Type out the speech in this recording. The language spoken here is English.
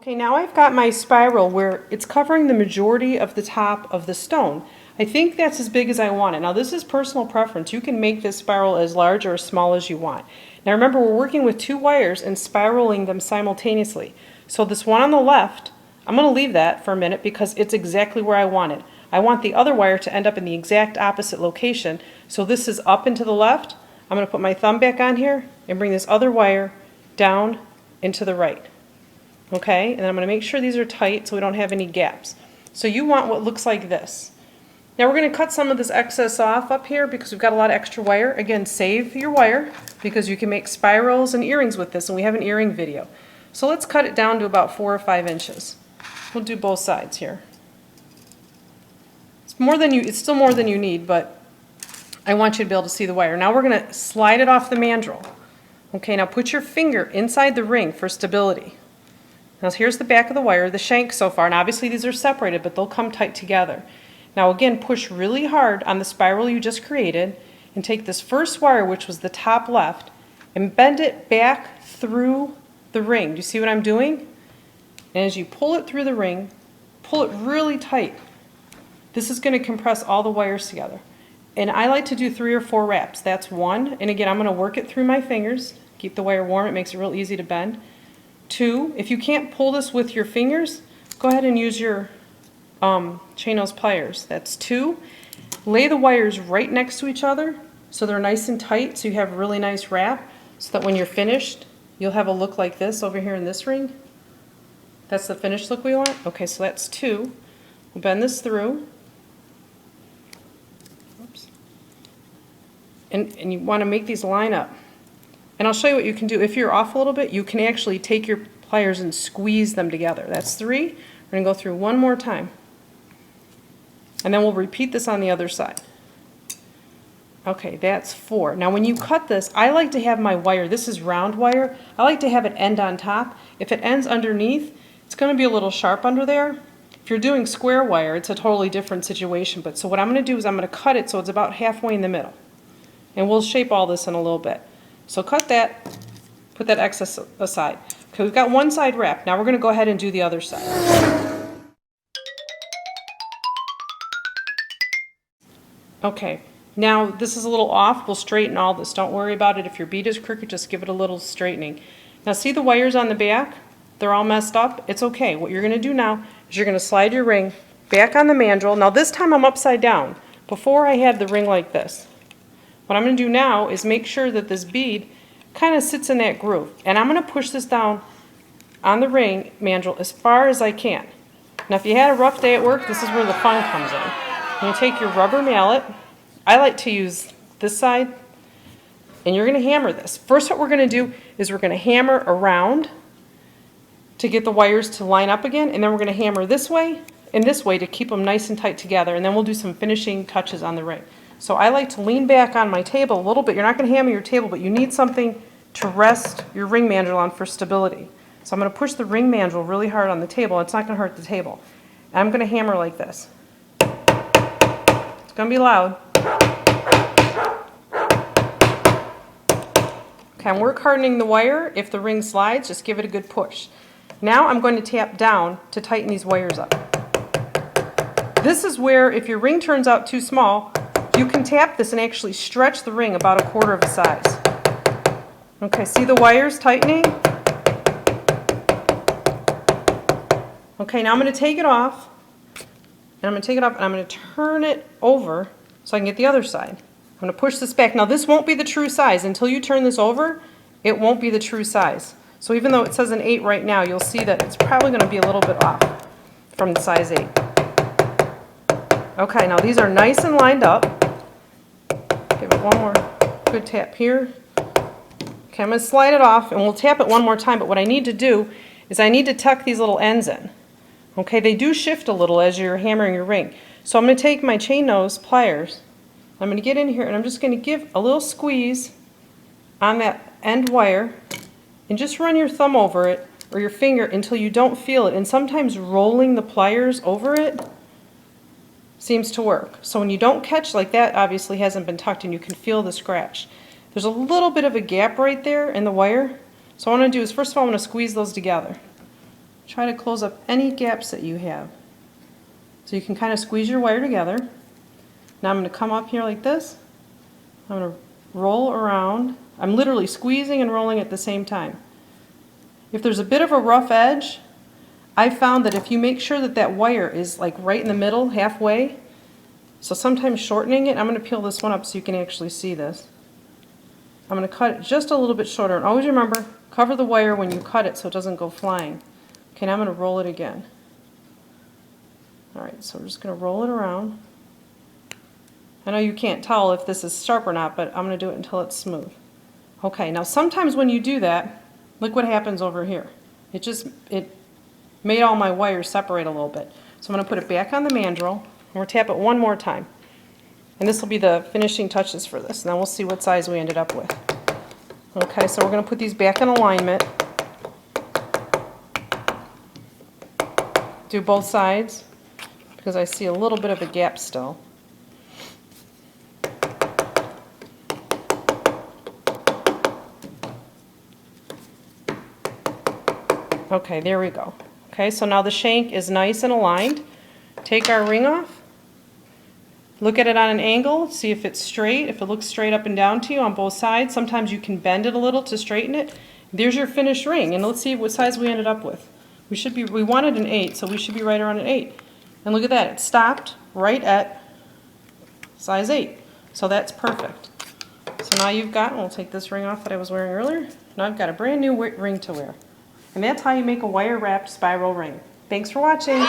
Okay, now I've got my spiral where it's covering the majority of the top of the stone. I think that's as big as I want it. Now this is personal preference. You can make this spiral as large or as small as you want. Now remember, we're working with two wires and spiraling them simultaneously. So this one on the left, I'm going to leave that for a minute because it's exactly where I want it. I want the other wire to end up in the exact opposite location. So this is up and to the left. I'm going to put my thumb back on here and bring this other wire down and to the right. Okay, and then I'm going to make sure these are tight so we don't have any gaps. So you want what looks like this. Now we're going to cut some of this excess off up here because we've got a lot of extra wire. Again, save your wire because you can make spirals and earrings with this, and we have an earring video. So let's cut it down to about 4 or 5 inches. We'll do both sides here. It's still more than you need, but I want you to be able to see the wire. Now we're going to slide it off the mandrel. Okay, now put your finger inside the ring for stability. Now here's the back of the wire, the shank so far, and obviously these are separated, but they'll come tight together. Now again, push really hard on the spiral you just created, and take this first wire, which was the top left, and bend it back through the ring. Do you see what I'm doing? And as you pull it through the ring, pull it really tight. This is going to compress all the wires together. And I like to do 3 or 4 wraps. That's one, and again, I'm going to work it through my fingers. Keep the wire warm, it makes it real easy to bend. 2, if you can't pull this with your fingers, go ahead and use your chain nose pliers. That's 2. Lay the wires right next to each other so they're nice and tight, so you have a really nice wrap, so that when you're finished, you'll have a look like this over here in this ring. That's the finished look we want? Okay, so that's 2. We'll bend this through. Oops. And you want to make these line up. And I'll show you what you can do. If you're off a little bit, you can actually take your pliers and squeeze them together. That's 3. We're going to go through one more time. And then we'll repeat this on the other side. Okay, that's 4. Now when you cut this, I like to have my wire, this is round wire, I like to have it end on top. If it ends underneath, it's going to be a little sharp under there. If you're doing square wire, it's a totally different situation. But so what I'm going to do is I'm going to cut it so it's about halfway in the middle. And we'll shape all this in a little bit. So cut that, put that excess aside. Okay, we've got one side wrapped. Now we're going to go ahead and do the other side. Okay, now this is a little off. We'll straighten all this. Don't worry about it. If your bead is crooked, just give it a little straightening. Now see the wires on the back? They're all messed up. It's okay. What you're going to do now is you're going to slide your ring back on the mandrel. Now this time I'm upside down. Before I had the ring like this. What I'm going to do now is make sure that this bead kind of sits in that groove. And I'm going to push this down on the ring mandrel as far as I can. Now if you had a rough day at work, this is where the fun comes in. You're going to take your rubber mallet. I like to use this side. And you're going to hammer this. First what we're going to do is we're going to hammer around to get the wires to line up again. And then we're going to hammer this way and this way to keep them nice and tight together. And then we'll do some finishing touches on the ring. So I like to lean back on my table a little bit. You're not going to hammer your table, but you need something to rest your ring mandrel on for stability. So I'm going to push the ring mandrel really hard on the table. It's not going to hurt the table. And I'm going to hammer like this. It's going to be loud. Okay, I'm work hardening the wire. If the ring slides, just give it a good push. Now I'm going to tap down to tighten these wires up. This is where, if your ring turns out too small, you can tap this and actually stretch the ring about 1/4 of a size. Okay, see the wires tightening? Okay, now I'm going to take it off. And I'm going to take it off and I'm going to turn it over so I can get the other side. I'm going to push this back. Now this won't be the true size. Until you turn this over, it won't be the true size. So even though it says an 8 right now, you'll see that it's probably going to be a little bit off from the size 8. Okay, now these are nice and lined up. Give it one more good tap here. Okay, I'm going to slide it off and we'll tap it one more time, but what I need to do is I need to tuck these little ends in. Okay, they do shift a little as you're hammering your ring. So I'm going to take my chain nose pliers, I'm going to get in here and I'm just going to give a little squeeze on that end wire and just run your thumb over it or your finger until you don't feel it. And sometimes rolling the pliers over it seems to work. So when you don't catch like that, obviously hasn't been tucked and you can feel the scratch. There's a little bit of a gap right there in the wire. So what I want to do is first of all I want to squeeze those together. try to close up any gaps that you have. So you can kind of squeeze your wire together. Now I'm going to come up here like this. I'm going to roll around. I'm literally squeezing and rolling at the same time. If there's a bit of a rough edge, I found that if you make sure that that wire is like right in the middle, halfway, so sometimes shortening it, I'm going to peel this one up so you can actually see this. I'm going to cut it just a little bit shorter. And always remember, cover the wire when you cut it so it doesn't go flying. Okay, now I'm going to roll it again. Alright, so we're just going to roll it around. I know you can't tell if this is sharp or not, but I'm going to do it until it's smooth. Okay, now sometimes when you do that, look what happens over here. It made all my wires separate a little bit. So I'm going to put it back on the mandrel, and we'll tap it one more time. And this will be the finishing touches for this, and then we'll see what size we ended up with. Okay, so we're going to put these back in alignment. Do both sides, because I see a little bit of a gap still. Okay, there we go. Okay, so now the shank is nice and aligned. Take our ring off. Look at it on an angle, see if it's straight, if it looks straight up and down to you on both sides. Sometimes you can bend it a little to straighten it. There's your finished ring, and let's see what size we ended up with. We wanted an 8, so we should be right around an 8. And look at that, it stopped right at size 8. So that's perfect. So now you've got, and we'll take this ring off that I was wearing earlier. Now I've got a brand new ring to wear. And that's how you make a wire wrapped spiral ring. Thanks for watching.